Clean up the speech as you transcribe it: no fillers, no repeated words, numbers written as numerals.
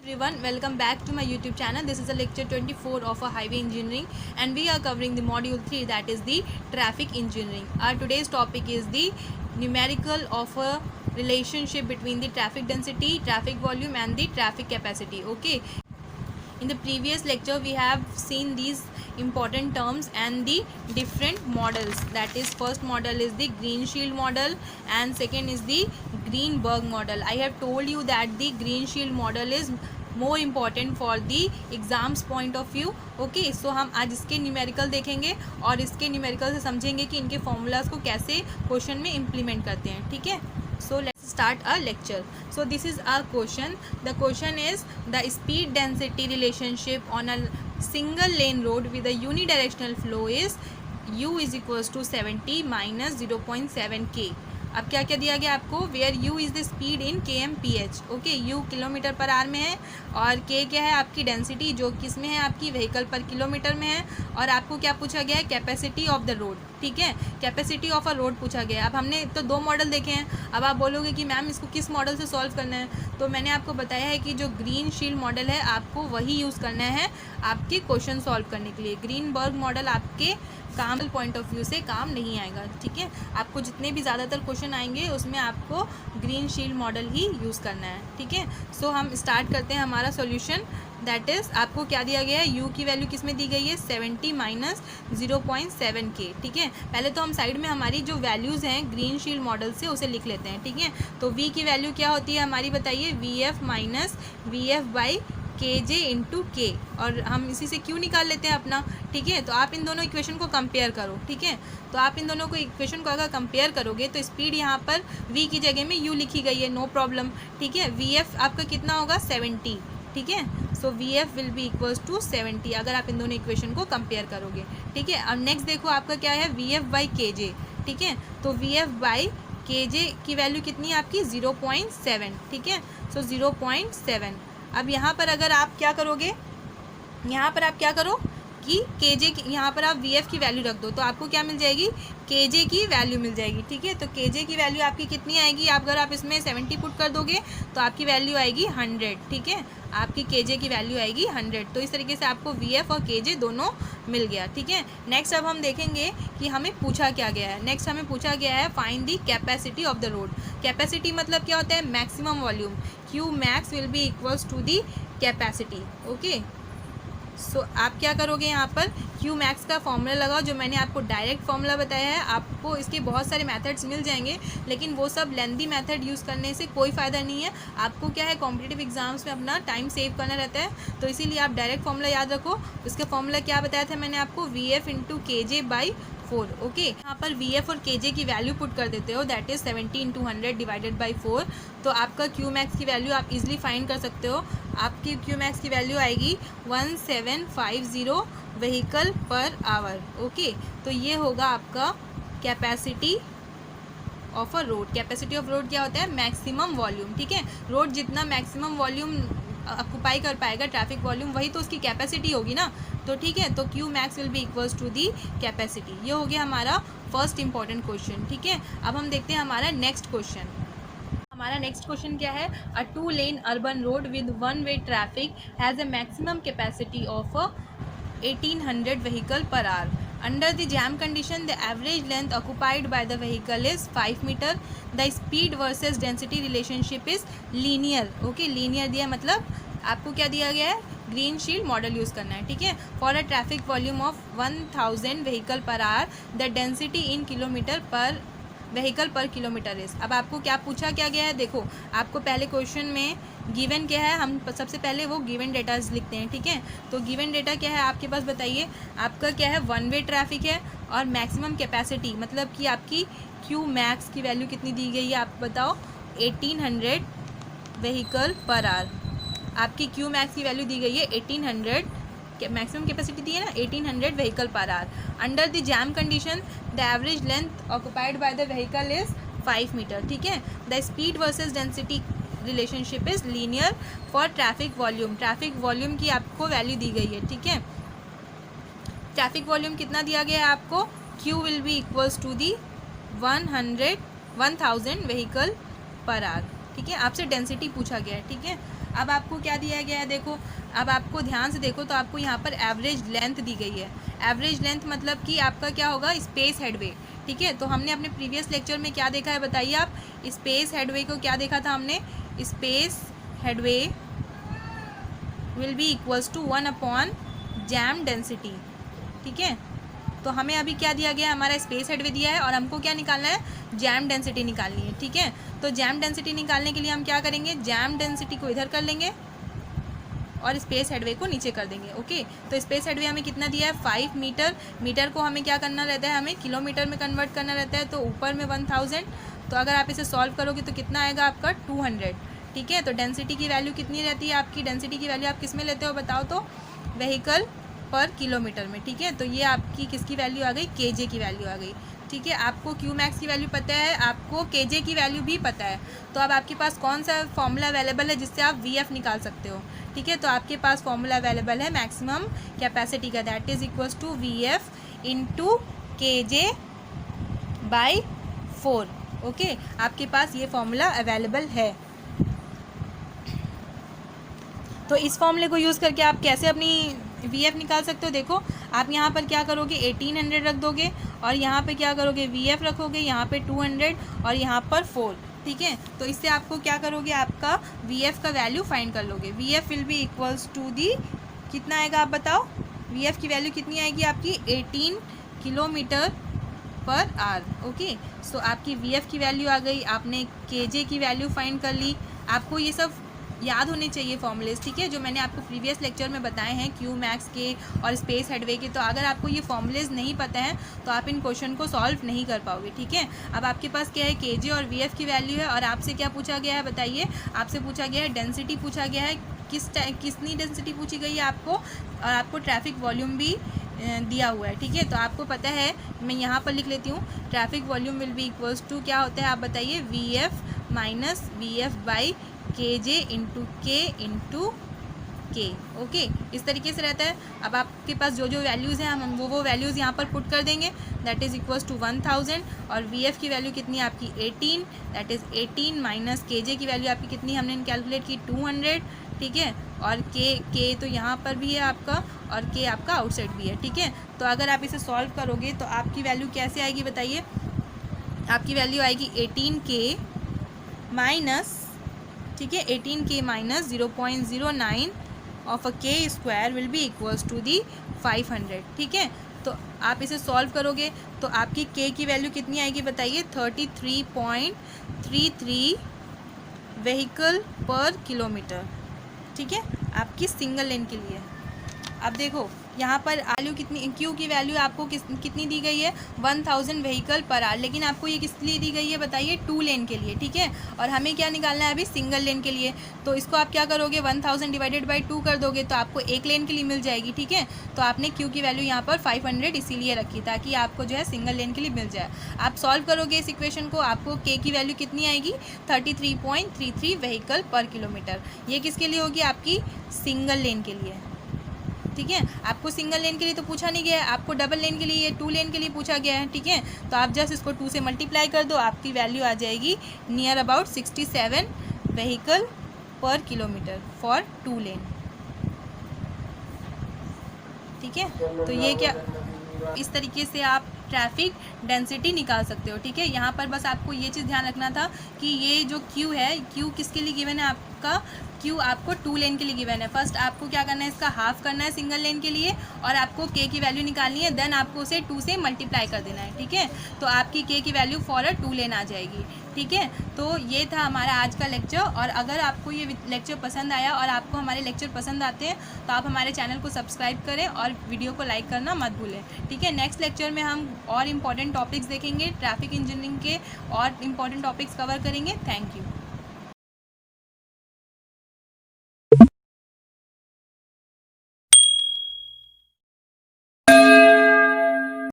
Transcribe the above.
everyone, welcome back to my YouTube channel. This is a lecture 24 of a highway engineering and we are covering the module 3, that is the traffic engineering. Our today's topic is the numerical of a relationship between the traffic density, traffic volume and the traffic capacity. Okay. In the previous lecture we have seen these important terms and the different models. That is, first model is the green shield model and second is the Greenberg model. I have told you that the green shield model is more important for the exams point of view. Okay so हम आज इसके numerical देखेंगे और इसके numerical से समझेंगे कि इनके फॉर्मूलाज को कैसे क्वेश्चन में इम्प्लीमेंट करते हैं. ठीक है, so let's start our lecture. So this is our question. The question is the speed density relationship on a single lane road with a unidirectional flow is u is equals to 70 minus 0.7 k. अब क्या क्या दिया गया आपको, where u is the speed in kmph. Okay, u kilometre per hour में है और k क्या है आपकी डेंसिटी जो किस में है आपकी व्हीकल पर किलोमीटर में है. और आपको क्या पूछा गया है, कैपेसिटी ऑफ द रोड. ठीक है, कैपेसिटी ऑफ अ रोड पूछा गया. अब हमने तो दो मॉडल देखे हैं. अब आप बोलोगे कि मैम इसको किस मॉडल से सॉल्व करना है, तो मैंने आपको बताया है कि जो ग्रीन शील्ड मॉडल है आपको वही यूज़ करना है आपके क्वेश्चन सॉल्व करने के लिए. ग्रीनबर्ग मॉडल आपके काम पॉइंट ऑफ व्यू से काम नहीं आएगा. ठीक है, आपको जितने भी ज़्यादातर क्वेश्चन आएंगे उसमें आपको ग्रीन शील्ड मॉडल ही यूज़ करना है. ठीक है, सो हम स्टार्ट करते हैं हमारा सॉल्यूशन. दैट इज़ आपको क्या दिया गया है, u की वैल्यू किस में दी गई है, 70 माइनस 0.7 k. ठीक है, पहले तो हम साइड में हमारी जो वैल्यूज़ हैं ग्रीन शील्ड मॉडल से उसे लिख लेते हैं. ठीक है, तो v की वैल्यू क्या होती है हमारी, बताइए, vf minus vf by kj into के. और हम इसी से क्यों निकाल लेते हैं अपना. ठीक है, तो आप इन दोनों इक्वेशन को कंपेयर करो. ठीक है, तो आप इन दोनों को इक्वेशन को अगर कंपेयर करोगे तो स्पीड यहाँ पर v की जगह में u लिखी गई है, नो प्रॉब्लम. ठीक है, vf आपका कितना होगा, 70. ठीक है, so vf will be equals to 70 अगर आप इन दोनों इक्वेशन को कंपेयर करोगे. ठीक है, अब नेक्स्ट देखो आपका क्या है, vf बाई kj. ठीक है, तो vf बाई kj की वैल्यू कितनी है आपकी, 0.7. ठीक है, सो 0.7. अब यहाँ पर अगर आप क्या करोगे, यहाँ पर आप क्या करो कि kj की यहाँ पर आप vf की वैल्यू रख दो तो आपको क्या मिल जाएगी, kj की वैल्यू मिल जाएगी. ठीक है, तो kj की वैल्यू आपकी कितनी आएगी, आप अगर आप इसमें 70 पुट कर दोगे तो आपकी वैल्यू आएगी 100. ठीक है, आपकी kj की वैल्यू आएगी 100. तो इस तरीके से आपको vf और kj दोनों मिल गया. ठीक है, नेक्स्ट अब हम देखेंगे कि हमें पूछा क्या गया है. नेक्स्ट हमें पूछा गया है find the capacity of the road. Capacity मतलब क्या होता है, maximum volume. Q max will be equals to the capacity. Okay, so आप क्या करोगे, यहाँ पर क्यू मैक्स का फॉर्मूला लगाओ, जो मैंने आपको डायरेक्ट फॉर्मूला बताया है. आपको इसके बहुत सारे मेथड्स मिल जाएंगे लेकिन वो सब लेंथी मेथड यूज़ करने से कोई फ़ायदा नहीं है. आपको क्या है, कॉम्पिटिटिव एग्जाम्स में अपना टाइम सेव करना रहता है, तो इसीलिए आप डायरेक्ट फॉर्मूला याद रखो. इसका फॉर्मूला क्या बताया था मैंने आपको, vf into kj by 4. Okay, यहाँ पर vf और kj की वैल्यू पुट कर देते हो, that is 70 into 100 divided by 4. तो आपका क्यू मैक्स की वैल्यू आप इजीली फाइंड कर सकते हो. आपकी क्यू मैक्स की वैल्यू आएगी 1750 व्हीकल पर आवर. ओके, तो ये होगा आपका capacity of a road. Capacity of road क्या होता है, मैक्सिमम वॉल्यूम. ठीक है, रोड जितना मैक्सिमम वॉल्यूम ऑक्यूपाई कर पाएगा, ट्रैफिक वॉल्यूम, वही तो उसकी कैपेसिटी होगी ना. तो ठीक है, तो Q max will be equals to the capacity. ये हो गया हमारा फर्स्ट इंपॉर्टेंट क्वेश्चन. ठीक है, अब हम देखते हैं हमारा नेक्स्ट क्वेश्चन. हमारा नेक्स्ट क्वेश्चन क्या है, a 2 lane urban road with 1 way traffic has a maximum capacity of 1800 vehicle per hour. Under the jam condition, the average length occupied by the vehicle is 5 meter. The speed versus density relationship is linear. Okay, linear दिया मतलब आपको क्या दिया गया है, green shield model use करना है. ठीक है, for a traffic volume of 1000 vehicle per our the density in kilometre पर व्हीकल पर किलोमीटर इज. अब आपको क्या पूछा क्या गया है, देखो आपको पहले क्वेश्चन में गिवन क्या है, हम सबसे पहले वो गिवन डेटा लिखते हैं. ठीक है, तो गिवन डेटा क्या है आपके पास, बताइए. आपका क्या है, 1 वे ट्रैफिक है और मैक्सिमम कैपेसिटी मतलब कि आपकी क्यू मैक्स की वैल्यू कितनी दी गई है, आप बताओ, 1800 व्हीकल पर आवर. आपकी क्यू मैक्स की वैल्यू दी गई है 1800, मैक्सिमम कैपेसिटी दी है ना 1800 vehicle per hour. Under the jam condition the average length occupied by the vehicle is 5 metre. ठीक है, the speed versus density relationship is linear for traffic volume. Traffic volume की आपको value दी गई है. ठीक है, ट्रैफिक वॉल्यूम कितना दिया गया है आपको, Q will be equals to the 1000 vehicle per hour. ठीक है, आपसे डेंसिटी पूछा गया है. ठीक है, अब आपको क्या दिया गया है, देखो अब आपको ध्यान से देखो तो आपको यहाँ पर एवरेज लेंथ दी गई है। एवरेज लेंथ मतलब कि आपका क्या होगा, स्पेस हेडवे। ठीक है, तो हमने अपने प्रीवियस लेक्चर में क्या देखा है बताइए आप, स्पेस हेडवे को क्या देखा था हमने, space headway will be equals to 1 jam density. ठीक है, तो हमें अभी क्या दिया गया है, हमारा स्पेस हेडवे दिया है और हमको क्या निकालना है, जैम डेंसिटी निकालनी है। ठीक है, तो जैम डेंसिटी निकालने के लिए हम क्या करेंगे, जैम डेंसिटी को इधर कर लेंगे और स्पेस हेडवे को नीचे कर देंगे। ओके, तो स्पेस हेडवे हमें कितना दिया है, 5 मीटर। मीटर को हमें क्या करना रहता है, हमें किलोमीटर में कन्वर्ट करना रहता है, तो ऊपर में 1000। तो अगर आप इसे सॉल्व करोगे तो कितना आएगा आपका 200। ठीक है, तो डेंसिटी की वैल्यू कितनी रहती है आपकी, डेंसिटी की वैल्यू आप किस में लेते हो बताओ तो, व्हीकल पर किलोमीटर में। ठीक है, तो ये आपकी किसकी वैल्यू आ गई, केजे की वैल्यू आ गई। ठीक है, आपको क्यू मैक्स की वैल्यू पता है, आपको केजे की वैल्यू भी पता है, तो अब आपके पास कौन सा फॉर्मूला अवेलेबल है जिससे आप वीएफ निकाल सकते हो। ठीक है, तो आपके पास फॉर्मूला अवेलेबल है मैक्सिमम कैपेसिटी का, that is equals to VF into KJ by 4। Okay, आपके पास ये फॉर्मूला अवेलेबल है। तो इस फॉर्मूले को यूज़ करके आप कैसे अपनी वीएफ निकाल सकते हो, देखो आप यहाँ पर क्या करोगे, 1800 रख दोगे और यहाँ पे क्या करोगे, वीएफ रखोगे, यहाँ पे 200 और यहाँ पर 4। ठीक है, तो इससे आपको क्या करोगे, आपका वीएफ का वैल्यू फाइंड कर लोगे। VF will be equals to the, कितना आएगा आप बताओ, वीएफ की वैल्यू कितनी आएगी आपकी, 18 किलोमीटर पर आवर। ओके, सो आपकी वीएफ की वैल्यू आ गई, आपने केजे की वैल्यू फाइंड कर ली। आपको ये सब याद होने चाहिए फॉर्मूलेज। ठीक है, जो मैंने आपको प्रीवियस लेक्चर में बताए हैं क्यू मैक्स के और स्पेस हेडवे के, तो अगर आपको ये फॉर्मूलेज नहीं पता है तो आप इन क्वेश्चन को सॉल्व नहीं कर पाओगे। ठीक है, अब आपके पास क्या है, केजे और वीएफ की वैल्यू है और आपसे क्या पूछा गया है बताइए, आपसे पूछा गया है डेंसिटी पूछा गया है, कितनी डेंसिटी पूछी गई है आपको, और आपको ट्रैफिक वॉल्यूम भी दिया हुआ है। ठीक है, तो आपको पता है, मैं यहाँ पर लिख लेती हूँ, traffic volume will be equals to क्या होता है आप बताइए, VF minus VF by KJ into K. Okay, इस तरीके से रहता है। अब आपके पास जो जो वैल्यूज़ हैं हम वो वैल्यूज़ यहाँ पर पुट कर देंगे, दैट इज़ इक्वल्स टू 1000 और वीएफ की वैल्यू कितनी है आपकी 18, दैट इज़ 18 माइनस केजे की वैल्यू आपकी कितनी हमने कैलकुलेट की 200। ठीक है, और के तो यहाँ पर भी है आपका और के आपका आउटसाइड भी है। ठीक है, तो अगर आप इसे सॉल्व करोगे तो आपकी वैल्यू कैसे आएगी बताइए, आपकी वैल्यू आएगी 18k माइनस, ठीक है, 18k minus 0.09 of a K square will be equals to the 500। ठीक है, तो आप इसे सॉल्व करोगे तो आपकी के की वैल्यू कितनी आएगी बताइए, 33.33 व्हीकल पर किलोमीटर। ठीक है, आपकी सिंगल लेन के लिए। अब देखो यहाँ पर वैल्यू कितनी, क्यू की वैल्यू आपको कितनी दी गई है, 1000 व्हीकल पर आवर, लेकिन आपको ये किस लिए दी गई है बताइए, 2 लेन के लिए। ठीक है, और हमें क्या निकालना है अभी, सिंगल लेन के लिए। तो इसको आप क्या करोगे, 1000 डिवाइडेड बाई 2 कर दोगे तो आपको एक लेन के लिए मिल जाएगी। ठीक है, तो आपने क्यू की वैल्यू यहाँ पर 500 इसीलिए रखी ताकि आपको जो है सिंगल लेन के लिए मिल जाए। आप सॉल्व करोगे इस इक्वेशन को, आपको के की वैल्यू कितनी आएगी, 33.33 व्हीकल पर किलोमीटर। ये किसके लिए होगी, आपकी सिंगल लेन के लिए। ठीक है, आपको सिंगल लेन के लिए तो पूछा नहीं गया है, आपको डबल लेन के लिए, 2 लेन के लिए पूछा गया है। ठीक है, तो आप जस्ट इसको 2 से मल्टीप्लाई कर दो, आपकी वैल्यू आ जाएगी नियर अबाउट 67 व्हीकल पर किलोमीटर फॉर 2 लेन। ठीक है, तो ये क्या, इस तरीके से आप ट्रैफिक डेंसिटी निकाल सकते हो। ठीक है, यहाँ पर बस आपको ये चीज़ ध्यान रखना था कि ये जो क्यू है, क्यू किसके लिए गिवन है आपका, क्यू आपको 2 लेन के लिए गिवन है। फर्स्ट आपको क्या करना है, इसका हाफ करना है सिंगल लेन के लिए और आपको के की वैल्यू निकालनी है, देन आपको उसे 2 से मल्टीप्लाई कर देना है। ठीक है, तो आपकी के की वैल्यू फॉर अ 2 लेन आ जाएगी। ठीक है, तो ये था हमारा आज का लेक्चर, और अगर आपको ये लेक्चर पसंद आया और आपको हमारे लेक्चर पसंद आते हैं तो आप हमारे चैनल को सब्सक्राइब करें और वीडियो को लाइक करना मत भूलें। ठीक है, नेक्स्ट लेक्चर में हम और इम्पॉर्टेंट टॉपिक्स देखेंगे, ट्रैफिक इंजीनियरिंग के और इम्पॉर्टेंट टॉपिक्स कवर करेंगे। Thank you.